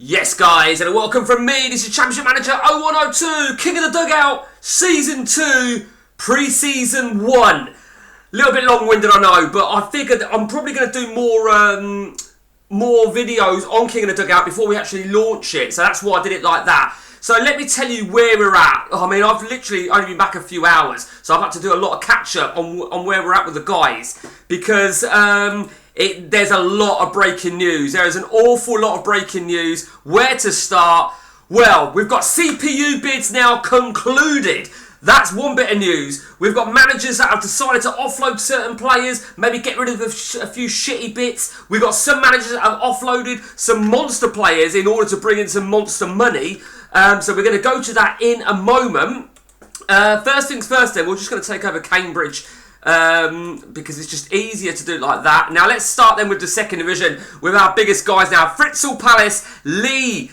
Yes, guys, and welcome from me. This is Championship Manager 0102, King of the Dugout, Season 2, Pre-Season 1. Little bit long-winded, I know, but I figured I'm probably going to do more videos on King of the Dugout before we actually launch it, so that's why I did it like that. So let me tell you where we're at. I mean, I've literally only been back a few hours, so I've had to do a lot of catch-up on where we're at with the guys, because there's a lot of breaking news. There is an awful lot of breaking news. Where to start? Well, we've got CPU bids now concluded. That's one bit of news. We've got managers that have decided to offload certain players, maybe get rid of a few shitty bits. We've got some managers that have offloaded some monster players in order to bring in some monster money. So we're going to go to that in a moment. First things first then, we're just going to take over Cambridge. Because it's just easier to do it like that. Now let's start then with the second division with our biggest guys now. Fritzl Palace, Lee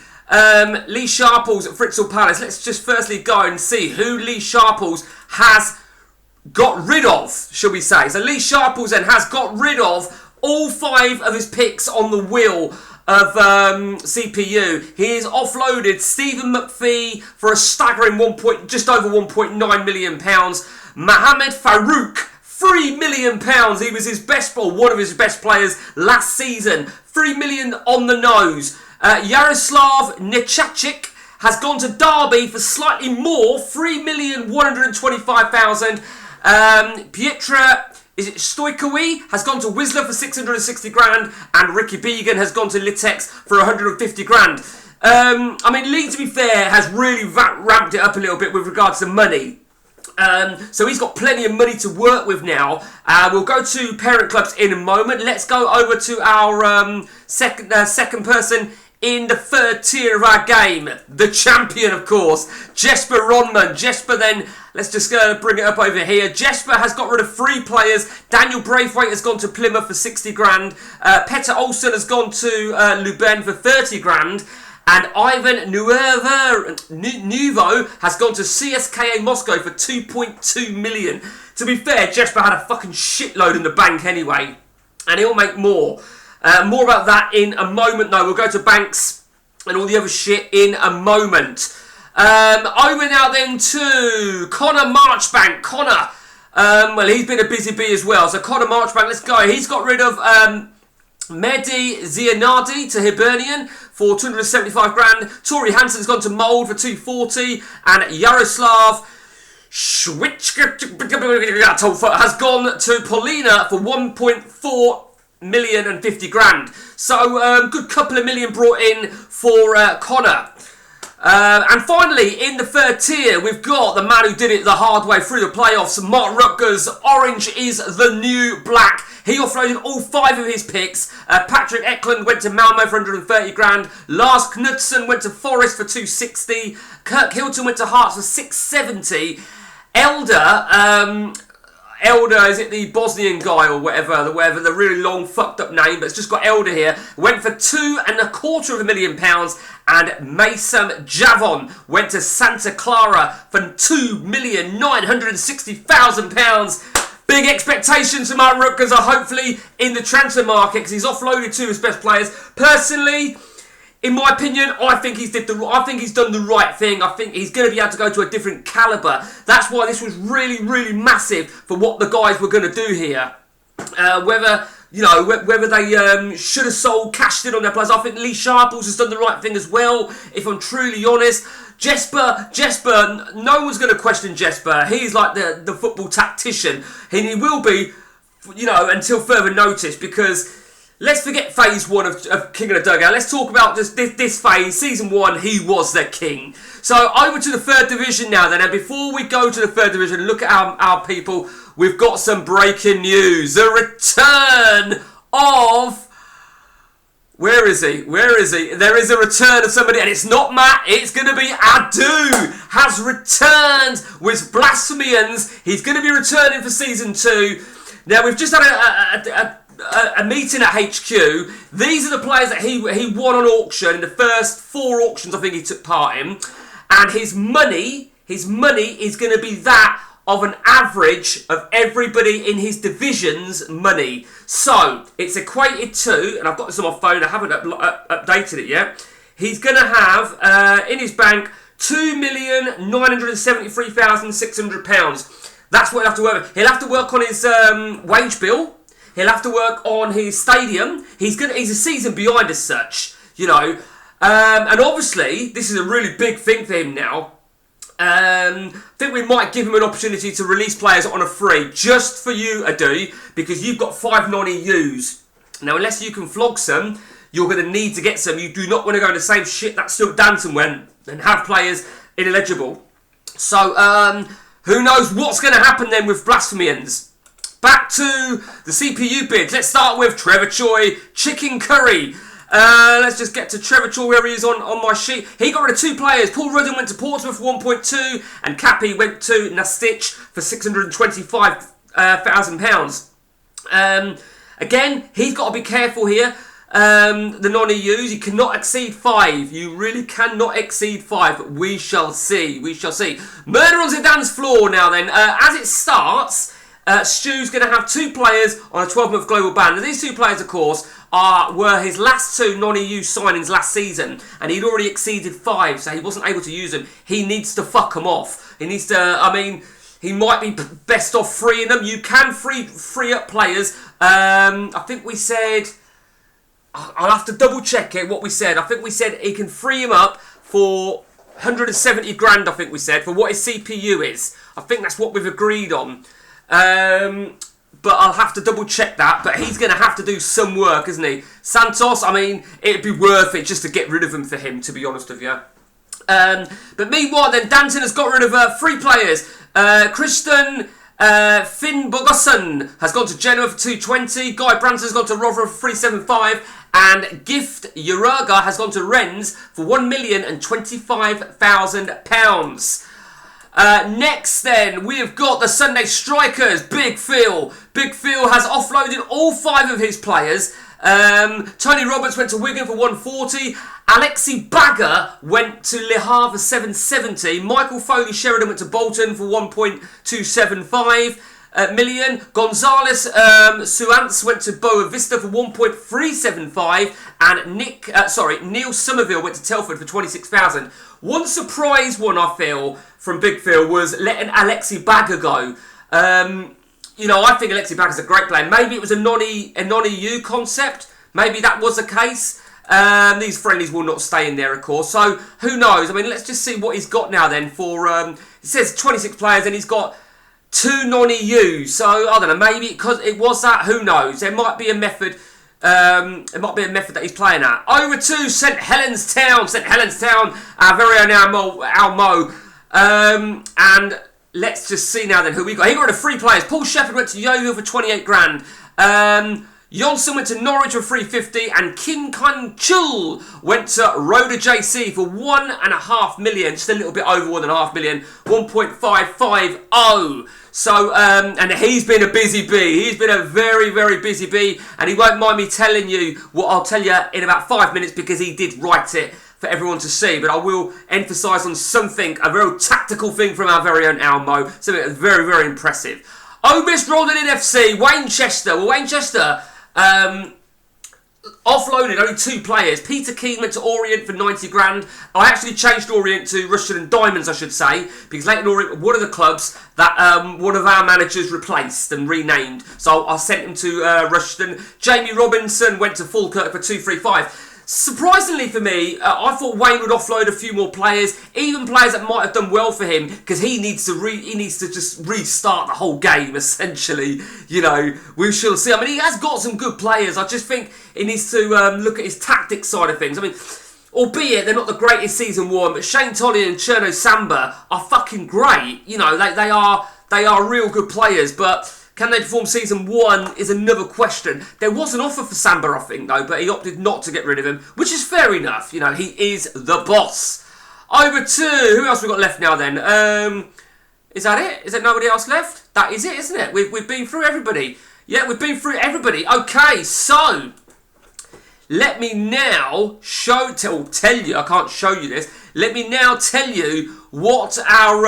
Sharples at Fritzl Palace. Let's just firstly go and see who Lee Sharples has got rid of, shall we say. So Lee Sharples then has got rid of all 5 of his picks on the wheel of CPU. He has offloaded Stephen McPhee for a staggering just over £1.9 million. Mohamed Farouk, £3 million. He was his best, or one of his best players last season. £3 million on the nose. Yaroslav Nechacic has gone to Derby for slightly more, £3,125,000. Pietra Stoikowi has gone to Whistler for 660 grand, and Ricky Began has gone to Litex for 150 grand. I mean, Lee, to be fair, has really ramped it up a little bit with regards to money. So he's got plenty of money to work with now. We'll go to parent clubs in a moment. Let's go over to our second person in the third tier of our game. The champion, of course, Jesper Ronman. Jesper then, let's just bring it up over here. Jesper has got rid of 3 players. Daniel Braithwaite has gone to Plymouth for 60 grand. Petter Olsen has gone to Lubin for 30 grand. And Ivan Nuevo has gone to CSKA Moscow for 2.2 million. To be fair, Jesper had a fucking shitload in the bank anyway. And he'll make more. More about that in a moment though. We'll go to banks and all the other shit in a moment. Over now then to Connor Marchbank. Connor, well, he's been a busy bee as well. So Connor Marchbank, let's go. He's got rid of Mehdi Zianardi to Hibernian for 275 grand. Tori Hansen's gone to Mould for 240, and Yaroslav Schwitzka has gone to Paulina for 1.4 million and 50 grand. So good couple of million brought in for Connor. And finally, in the third tier, we've got the man who did it the hard way through the playoffs, Mark Rutgers. Orange is the new black. He offloaded all 5 of his picks. Patrick Eklund went to Malmo for 130 grand. Lars Knudsen went to Forest for 260. Kirk Hilton went to Hearts for 670. Elder, is it the Bosnian guy or whatever, the really long fucked up name, but it's just got Elder here, went for £2.25 million, and Mason Javon went to Santa Clara for £2,960,000. Big expectations for Mark Rutgers are hopefully in the transfer market because he's offloaded 2 of his best players. Personally, in my opinion, I think he's done the right thing. I think he's going to be able to go to a different calibre. That's why this was really, really massive for what the guys were going to do here. Whether they should have cashed in on their players. I think Lee Sharples has done the right thing as well, if I'm truly honest. Jesper, no one's going to question Jesper. He's like the football tactician. And he will be, until further notice, because let's forget phase 1 of King of the Dugout. Let's talk about just this phase. Season 1, he was the king. So over to the third division now then. And before we go to the third division, look at our people. We've got some breaking news. The return of... Where is he? There is a return of somebody, and it's not Matt, it's going to be Adu. Has returned with Blasphemians. He's going to be returning for Season 2. Now, we've just had a meeting at HQ. These are the players that he won on auction in the first 4 auctions I think he took part in. And his money is going to be that of an average of everybody in his division's money. So, it's equated to, and I've got this on my phone, I haven't updated it yet. he's going to have in his bank £2,973,600. That's what he'll have to work with. He'll have to work on his wage bill. He'll have to work on his stadium. He's a season behind as such, you know. And obviously, this is a really big thing for him now. I think we might give him an opportunity to release players on a free, just for you, Adu, because you've got 5 non-EUs. Now, unless you can flog some, you're going to need to get some. You do not want to go in the same shit that Stuart Danton went and have players ineligible. So, who knows what's going to happen then with Blasphemians. Back to the CPU bids. Let's start with Trevor Choi, Chicken Curry. Let's just get to Trevor Choi where he is on my sheet. He got rid of 2 players. Paul Rudden went to Portsmouth for 1.2 and Cappy went to Nastich for £625,000. Again, he's got to be careful here. The non-EUs, you cannot exceed 5. You really cannot exceed 5, but we shall see. We shall see. Murder on Zidane's floor now then. As it starts, Stu's going to have 2 players on a 12-month global ban. Now, these 2 players, of course, were his last 2 non-EU signings last season, and he'd already exceeded 5, so he wasn't able to use them. He needs to fuck them off. He needs to, I mean, he might be best off freeing them. You can free up players. I think we said, I'll have to double check it, what we said. I think we said he can free him up for 170 grand, I think we said, for what his CPU is. I think that's what we've agreed on. But I'll have to double check that. But he's going to have to do some work, isn't he? Santos, I mean, it'd be worth it just to get rid of him for him, to be honest with you. But meanwhile, then Danton has got rid of 3 players. Kristen Finnbogason has gone to Genoa for 220. Guy Branson has gone to Rotherham for 375. And Gift Uraga has gone to Rennes for £1,025,000. Next then, we have got the Sunday Strikers, Big Phil. Big Phil has offloaded all 5 of his players. Tony Roberts went to Wigan for 140. Alexi Bagger went to Le Havre for 770. Michael Foley Sheridan went to Bolton for 1.275 million. Gonzalez Suance went to Boa Vista for 1.375, and Neil Somerville went to Telford for 26,000. One surprise one I feel from Big Phil was letting Alexi Bagger go. You know, I think Alexi Bagger's a great player. Maybe it was a non-EU concept. Maybe that was the case. These friendlies will not stay in there, of course. So, who knows? I mean, let's just see what he's got now then for... it says 26 players and he's got 2 non-EUs. So, I don't know, maybe because it was that. Who knows? There might be a method... it might be a method that he's playing at. Over to St Helens Town. St Helens Town, our very own Almo. And... let's just see now then who we got. He got rid of 3 players. Paul Shepherd went to Yeovil for 28 grand. Johnson went to Norwich for 350, and Kim Kun-chul went to Roda JC for 1.5 million, just a little bit over 1.5 million, 1.550. So, and he's been a busy bee. He's been a very, very busy bee, and he won't mind me telling you what I'll tell you in about 5 minutes because he did write it for everyone to see, but I will emphasise on something, a very tactical thing from our very own Almo, something that's very, very impressive. Miss Roldan in FC, Wayne Chester. Well, Wayne Chester offloaded only 2 players. Peter Keane went to Orient for 90 grand. I actually changed Orient to Rushden and Diamonds, I should say, because Leighton Orient were one of the clubs that one of our managers replaced and renamed. So I sent him to Rushden. Jamie Robinson went to Falkirk for 235. Surprisingly for me, I thought Wayne would offload a few more players, even players that might have done well for him, because he needs to just restart the whole game, essentially. You know, we shall see. I mean, he has got some good players. I just think he needs to look at his tactics side of things. I mean, albeit they're not the greatest season 1, but Shane Tolley and Cherno Samba are fucking great. You know, they are real good players, but... can they perform season 1 is another question. There was an offer for Samba, I think, though, but he opted not to get rid of him, which is fair enough. You know, he is the boss. Over to... who else we got left now, then? Is that it? Is there nobody else left? That is it, isn't it? We've been through everybody. Yeah, we've been through everybody. Okay, so... let me now tell you... I can't show you this. Let me now tell you what our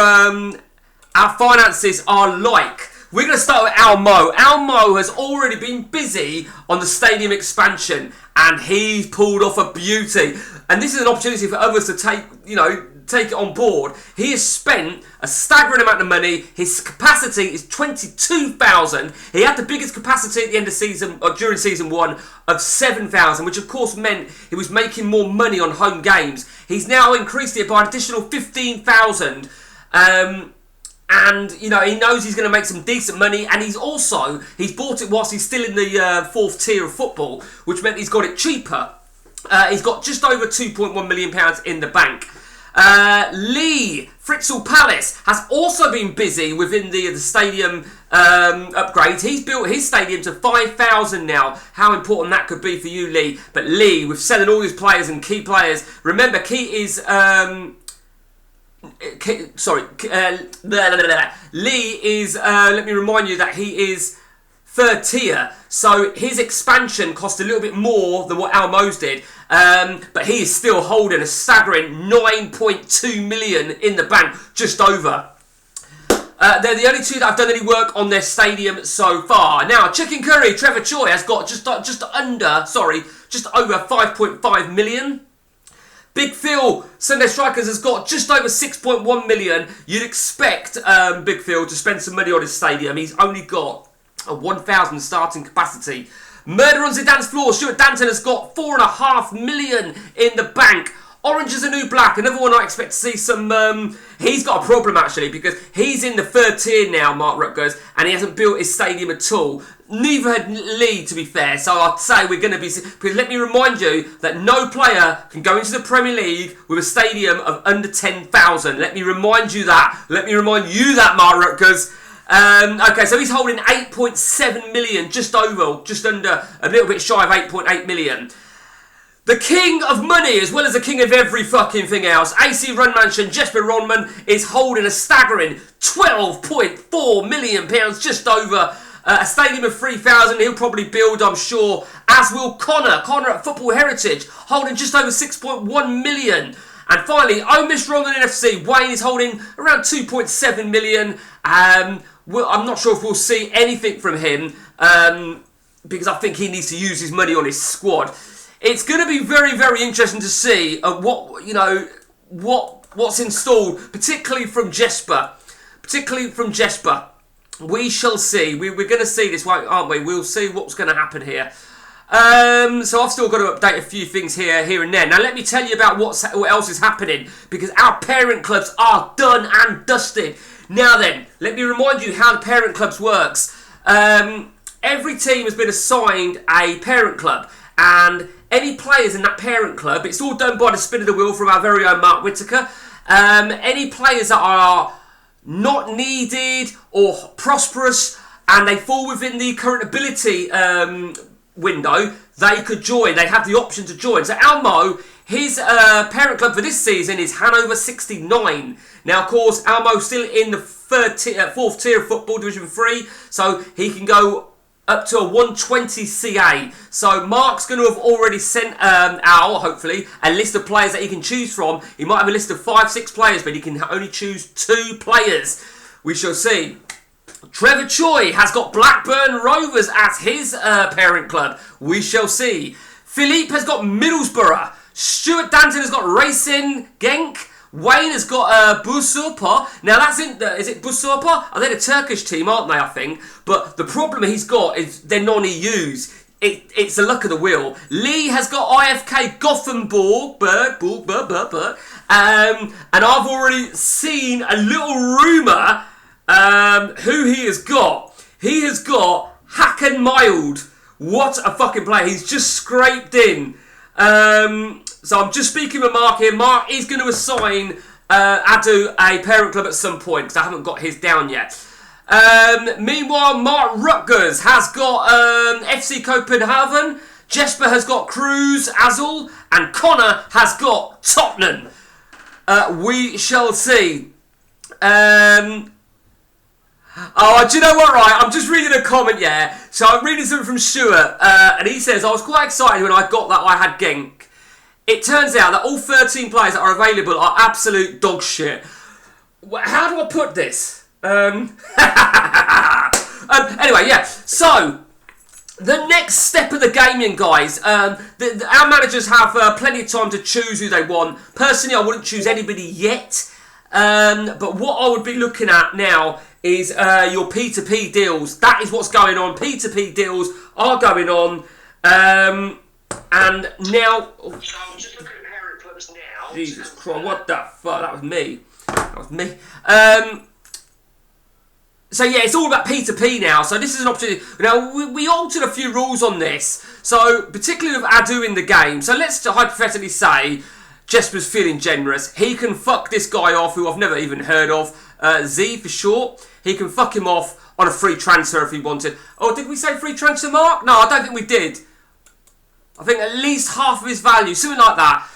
finances are like. We're going to start with Almo. Almo has already been busy on the stadium expansion, and he's pulled off a beauty. And this is an opportunity for others to take it on board. He has spent a staggering amount of money. His capacity is 22,000. He had the biggest capacity at the end of season, or during season 1, of 7,000, which of course meant he was making more money on home games. He's now increased it by an additional 15,000. And, he knows he's going to make some decent money. And he's bought it whilst he's still in the 4th tier of football, which meant he's got it cheaper. He's got just over £2.1 million in the bank. Lee, Fritzl Palace, has also been busy within the stadium upgrades. He's built his stadium to 5,000 now. How important that could be for you, Lee. But Lee, with selling all his players and key players, remember, Lee is... let me remind you that he is 3rd tier, so his expansion cost a little bit more than what Almo's did, but he is still holding a staggering 9.2 million in the bank, just over. They're the only two that have done any work on their stadium so far. Now, Chicken Curry, Trevor Choi has got just over 5.5 million. Big Phil, Sunday Strikers, has got just over 6.1 million. You'd expect Big Phil to spend some money on his stadium. He's only got a 1,000 starting capacity. Murder on Zidane's floor, Stuart Danton has got 4.5 million in the bank. Orange is the new black, another one I expect to see some... he's got a problem, actually, because he's in the 3rd tier now, Mark Rutgers, and he hasn't built his stadium at all. Neither had Lee, to be fair, so I'd say we're going to be... Because let me remind you that no player can go into the Premier League with a stadium of under 10,000. Let me remind you that. Let me remind you that, Mark Rutgers. Okay, so he's holding 8.7 million, just under, a little bit shy of 8.8 million. The king of money, as well as the king of every fucking thing else, AC Runmansion, Jesper Ronman, is holding a staggering £12.4 million, just over a stadium of 3,000. He'll probably build, I'm sure, as will Connor at Football Heritage, holding just over 6.1 million. And finally, Oh Miss Rongan NFC, Wayne is holding around 2.7 million. I'm not sure if we'll see anything from him, because I think he needs to use his money on his squad. It's going to be very, very interesting to see what's installed, particularly from Jesper. We shall see. We're going to see this, aren't we? We'll see what's going to happen here. So I've still got to update a few things here and there. Now let me tell you about what else is happening, because our parent clubs are done and dusted. Now then, let me remind you how the parent clubs works. Every team has been assigned a parent club, and any players in that parent club, it's all done by the spin of the wheel from our very own Mark Whittaker. Any players that are not needed or prosperous and they fall within the current ability window, they could join. They have the option to join. So Almo, his parent club for this season is Hanover 69. Now, of course, Almo's still in the 4th tier of football, Division 3, so he can go up to a 120 CA. So Mark's going to have already sent Al, hopefully, a list of players that he can choose from. He might have a list of 5-6 players, but he can only choose 2 players. We shall see. Trevor Choi has got Blackburn Rovers as his parent club. We shall see. Philippe has got Middlesbrough. Stuart Danton has got Racing Genk. Wayne has got Bursaspor. Now that's is it Bursaspor? Are they the Turkish team, aren't they, I think? But the problem he's got is they're non-EUs. It's the luck of the wheel. Lee has got IFK Gothenburg. And I've already seen a little rumour who he has got. He has got Hakan Mild. What a fucking player. He's just scraped in. So I'm just speaking with Mark here. Mark is going to assign Adu a parent club at some point, because I haven't got his down yet. Meanwhile, Mark Rutgers has got FC Copenhagen. Jesper has got Cruz Azul. And Connor has got Tottenham. We shall see. Oh, do you know what, right? I'm just reading a comment, yeah. So I'm reading something from Stuart, and he says, I was quite excited when I got that I had Genk. It turns out that all 13 players that are available are absolute dog shit. How do I put this? Anyway, yeah. So, The next step of the gaming, guys, our managers have plenty of time to choose who they want. Personally, I wouldn't choose anybody yet. But what I would be looking at now is your P2P deals. That is what's going on. P2P deals are going on. And now... Oh, so I'm just looking at parent clubs now. Jesus Christ, what the fuck? That was me. That was me. So yeah, it's all about P2P now. So this is an opportunity. Now, we altered a few rules on this. So, particularly with Adu in the game. So let's hypothetically say Jesper's feeling generous. He can fuck this guy off, who I've never even heard of. Z for short. He can fuck him off on a free transfer if he wanted. Oh, did we say free transfer, Mark? No, I don't think we did. I think at least half of his value, something like that.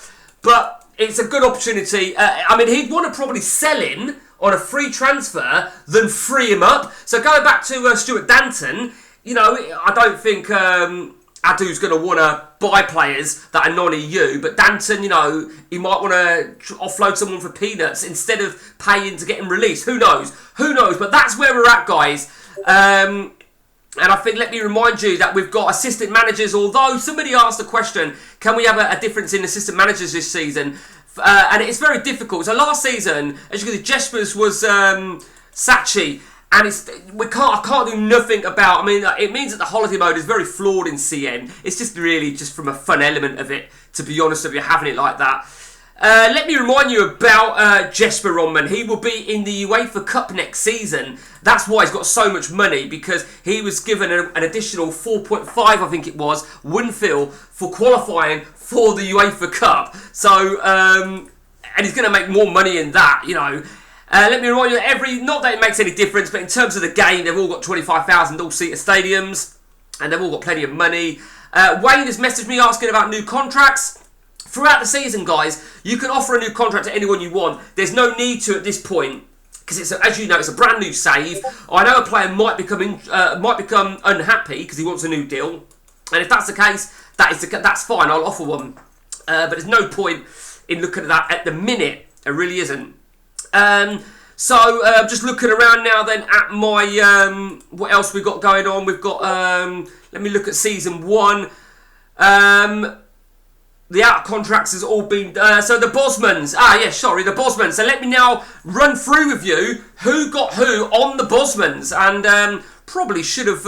But it's a good opportunity. I mean, he'd want to probably sell him on a free transfer than free him up. So going back to Stuart Danton, you know, I don't think Adu's going to want to buy players that are non-EU, but Danton, you know, he might want to offload someone for peanuts instead of paying to get him released. Who knows? Who knows? But that's where we're at, guys. And I think, let me remind you that we've got assistant managers, although somebody asked the question, can we have a difference in assistant managers this season? And it's very difficult. So last season, as you can see, Jesper's was Sachi, and I can't do nothing about. I mean, it means that the holiday mode is very flawed in CN. It's just really just from a fun element of it, to be honest with you, having it like that. Let me remind you about Jesper Ronman. He will be in the UEFA Cup next season. That's why he's got so much money, because he was given an additional 4.5, I think it was, Winfield for qualifying for the UEFA Cup. So, and he's going to make more money in that, you know. Let me remind you, not that it makes any difference, but in terms of the game, they've all got 25,000 all-seater stadiums, and they've all got plenty of money. Wayne has messaged me asking about new contracts. Throughout the season, guys, you can offer a new contract to anyone you want. There's no need to at this point, because it's, as you know, it's a brand new save. I know a player might become unhappy because he wants a new deal, and if that's the case, that's fine. I'll offer one, but there's no point in looking at that at the minute. There really isn't. So just looking around now, then at my what else we got going on? We've got let me look at season 1. The out contracts has all been... so the Bosmans... the Bosmans. So let me now run through with you who got who on the Bosmans. And probably should have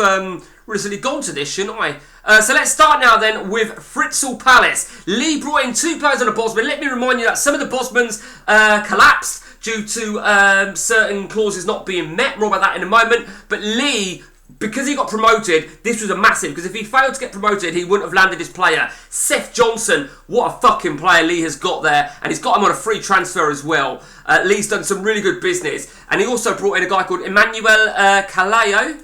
recently gone to this, shouldn't I? So let's start now then with Fritzl Palace. Lee brought in 2 players on the Bosman. Let me remind you that some of the Bosmans collapsed due to certain clauses not being met. More about that in a moment. But Lee... because he got promoted, this was a massive, because if he failed to get promoted, he wouldn't have landed his player. Seth Johnson, what a fucking player Lee has got there, and he's got him on a free transfer as well. Lee's done some really good business, and he also brought in a guy called Emmanuel Calayo.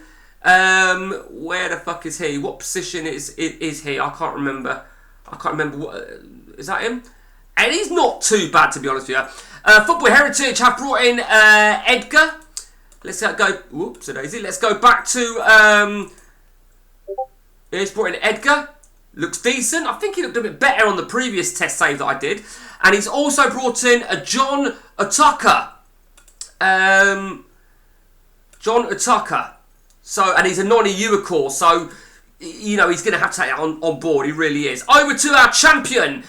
Where the fuck is he? What position is he? I can't remember. What, is that him? And he's not too bad, to be honest with you. Football Heritage have brought in Edgar. Let's go. Whoops, daisy. Let's go back to. He's brought in Edgar. Looks decent. I think he looked a bit better on the previous test save that I did. And he's also brought in a John Utaka. John Utaka. So, and he's a non-EU, of course. So, you know, he's going to have to take that on board. He really is. Over to our champion.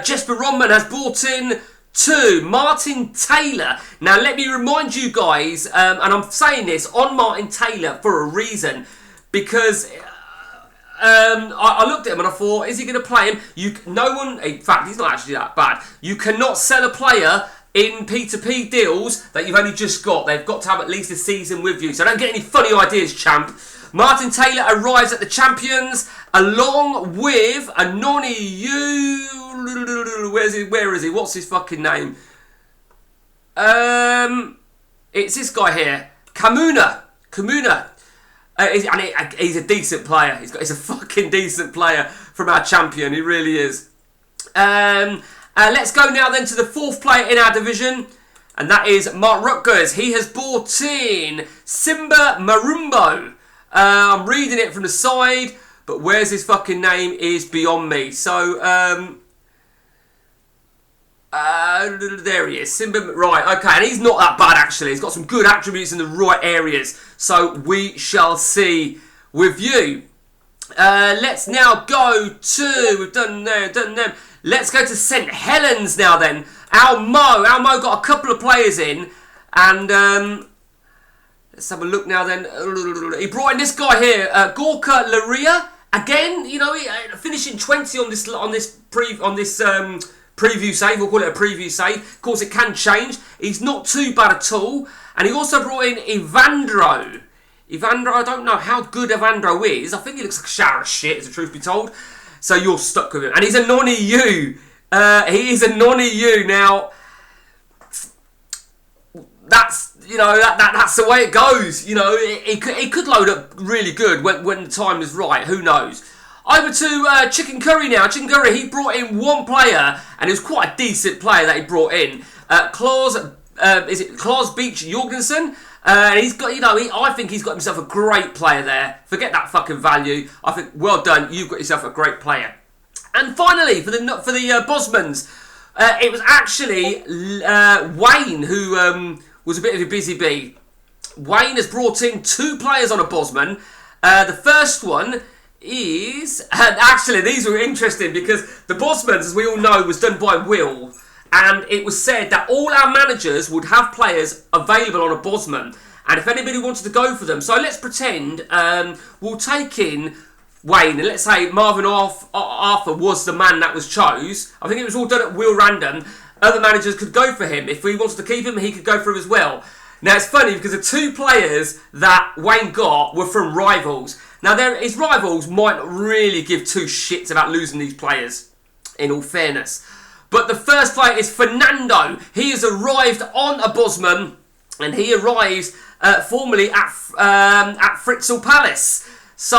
Jesper Ronman has brought in 2, Martin Taylor. Now, let me remind you guys, and I'm saying this on Martin Taylor for a reason, because I looked at him and I thought, is he going to play him? No one, in fact, he's not actually that bad. You cannot sell a player in P2P deals that you've only just got. They've got to have at least a season with you. So don't get any funny ideas, champ. Martin Taylor arrives at the Champions along with a non-EU... Where is he? What's his fucking name? It's this guy here. Kamuna. He's a decent player. He's a fucking decent player from our champion. He really is. Let's go now then to the 4th player in our division. And that is Mark Rutgers. He has brought in Simba Marumbo. I'm reading it from the side, but where's his fucking name is beyond me. So, there he is. Simba, right, okay, and he's not that bad actually. He's got some good attributes in the right areas. So we shall see with you. Let's now go to, we've done them. Let's go to St Helens now then. Almo got a couple of players in, and let's have a look now then. He brought in this guy here, Gorka Laria. Again, you know, finishing 20 on this preview save. We'll call it a preview save. Of course, it can change. He's not too bad at all. And he also brought in Evandro. I don't know how good Evandro is. I think he looks like a shower of shit, as the truth be told. So you're stuck with him. And he's a non-EU. He is a non-EU. Now, that's, you know, that's the way it goes. You know, he could load up really good when the time is right. Who knows? Over to Chicken Curry now. Chicken Curry, he brought in one player, and it was quite a decent player that he brought in. Klaus Beach Jorgensen? And he's got, you know, I think he's got himself a great player there. Forget that fucking value. I think, well done, you've got yourself a great player. And finally, for the Bosmans, it was actually Wayne who was a bit of a busy bee. Wayne has brought in two players on a Bosman. The first one is... actually, these were interesting because the Bosmans, as we all know, was done by Will. And it was said that all our managers would have players available on a Bosman. And if anybody wanted to go for them. So let's pretend we'll take in Wayne. And let's say Marvin Arthur was the man that was chose. I think it was all done at Will Random. Other managers could go for him. If he wanted to keep him, he could go for him as well. Now, it's funny because the two players that Wayne got were from rivals. Now, his rivals might not really give two shits about losing these players, in all fairness. But the first player is Fernando. He has arrived on a Bosman, and he arrives formerly at Fritzl Palace. So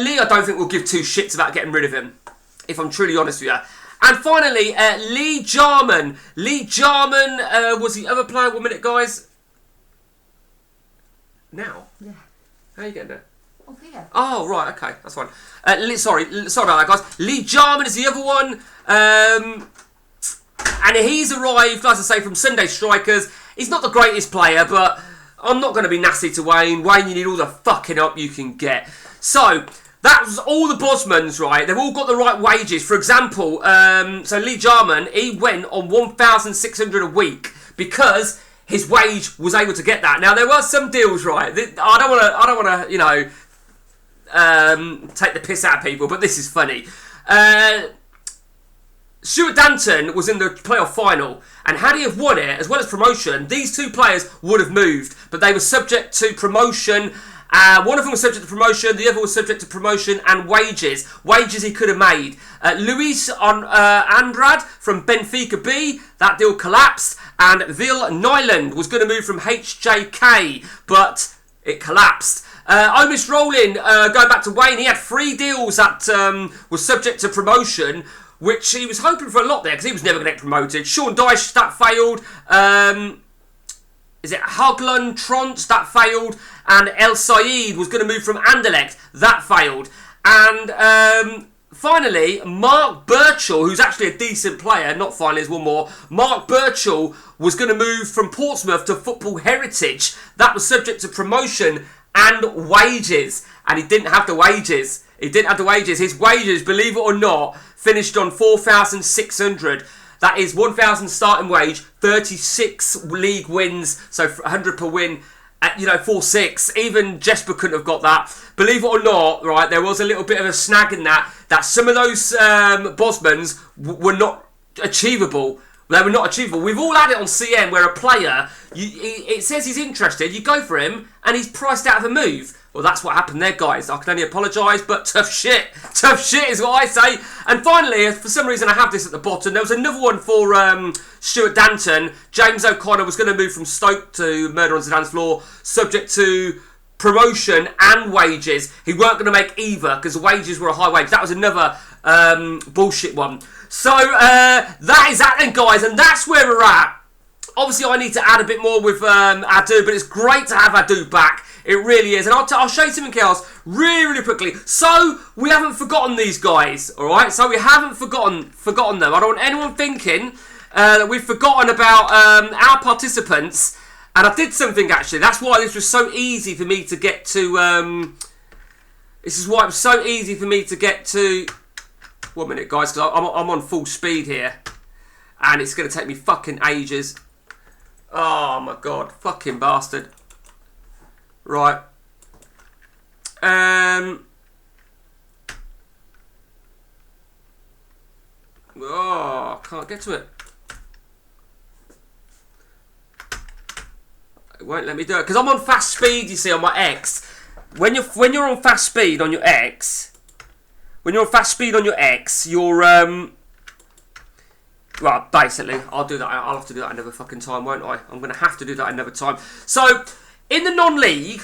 Lee, I don't think will give two shits about getting rid of him, if I'm truly honest with you. And finally, Lee Jarman. Lee Jarman was the other player. 1 minute, guys. Now? Yeah. How are you getting there? Oh, yeah. Oh, right, okay, that's fine. Sorry about that, guys. Lee Jarman is the other one. And he's arrived, as I say, from Sunday Strikers. He's not the greatest player, but I'm not going to be nasty to Wayne. Wayne, you need all the fucking up you can get. So, that was all the Bosmans, right? They've all got the right wages. For example, so Lee Jarman, he went on 1,600 a week because his wage was able to get that. Now, there were some deals, right? I don't want to, you know, take the piss out of people, but this is funny. Stuart Danton was in the playoff final, and had he have won it, as well as promotion, these two players would have moved, but they were subject to promotion. One of them was subject to promotion, the other was subject to promotion and wages. Wages he could have made. Luis Andrade from Benfica B, that deal collapsed, and Vil Nyland was going to move from HJK, but it collapsed. Omis Rowling, going back to Wayne, he had 3 deals that were subject to promotion, which he was hoping for a lot there, because he was never going to get promoted. Sean Dyche, that failed. Is it Haglund Tront? That failed. And El Said was going to move from Anderlecht. That failed. And finally, Mark Birchall, who's actually a decent player, not finally, there's one more. Mark Birchall was going to move from Portsmouth to Football Heritage. That was subject to promotion and wages. And he didn't have the wages. He didn't have the wages. His wages, believe it or not, finished on 4,600. That is 1,000 starting wage, 36 league wins, so 100 per win. At, 4-6. Even Jesper couldn't have got that. Believe it or not, right, there was a little bit of a snag in that some of those Bosmans were not achievable. They were not achievable. We've all had it on CM where a player, it says he's interested, you go for him, and he's priced out of a move. Well, that's what happened there, guys. I can only apologise, but tough shit. Tough shit is what I say. And finally, for some reason I have this at the bottom, there was another one for Stuart Danton. James O'Connor was going to move from Stoke to Murder on Zidane's Floor, subject to promotion and wages. He weren't going to make either, because the wages were a high wage. That was another bullshit one. So, that is that then, guys, and that's where we're at. Obviously, I need to add a bit more with Adu, but it's great to have Adu back. It really is. And I'll show you something else really, really quickly. So, we haven't forgotten these guys, all right? So, we haven't forgotten them. I don't want anyone thinking that we've forgotten about our participants. And I did something, actually. That's why this was so easy for me to get to This is why it was so easy for me to get to... 1 minute, guys, because I'm on full speed here. And it's going to take me fucking ages. Oh, my God. Fucking bastard. Right. Oh, can't get to it. It won't let me do it because I'm on fast speed. You see on my X. When you're on fast speed on your X, you're well, basically, I'll do that. I'll have to do that another fucking time, won't I? I'm going to have to do that another time. So, in the non-league,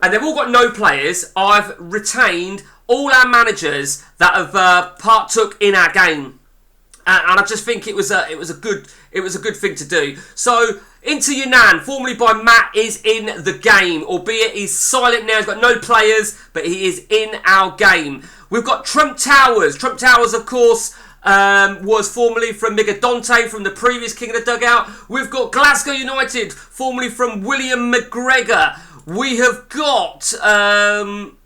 and they've all got no players, I've retained all our managers that have partook in our game. And I just think it was a good thing to do. So into Yunnan, formerly by Matt, is in the game, albeit he's silent now. He's got no players, but he is in our game. We've got Trump Towers. Trump Towers, of course, was formerly from Migadonte from the previous King of the Dugout. We've got Glasgow United, formerly from William McGregor. We have got oh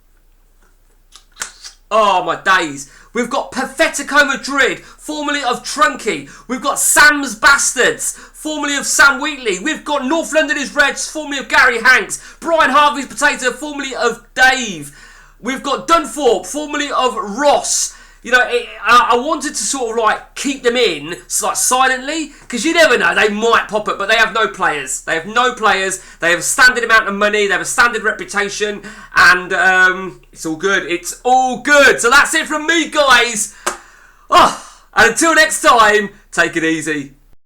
my days. We've got Perfetico Madrid, formerly of Trunky. We've got Sam's Bastards, formerly of Sam Wheatley. We've got North London is Reds, formerly of Gary Hanks. Brian Harvey's Potato, formerly of Dave. We've got Dunthorpe, formerly of Ross. You know, I wanted to sort of like keep them in like silently because you never know, they might pop up, but they have no players. They have no players. They have a standard amount of money. They have a standard reputation, and it's all good. It's all good. So that's it from me, guys. Oh, and until next time, take it easy.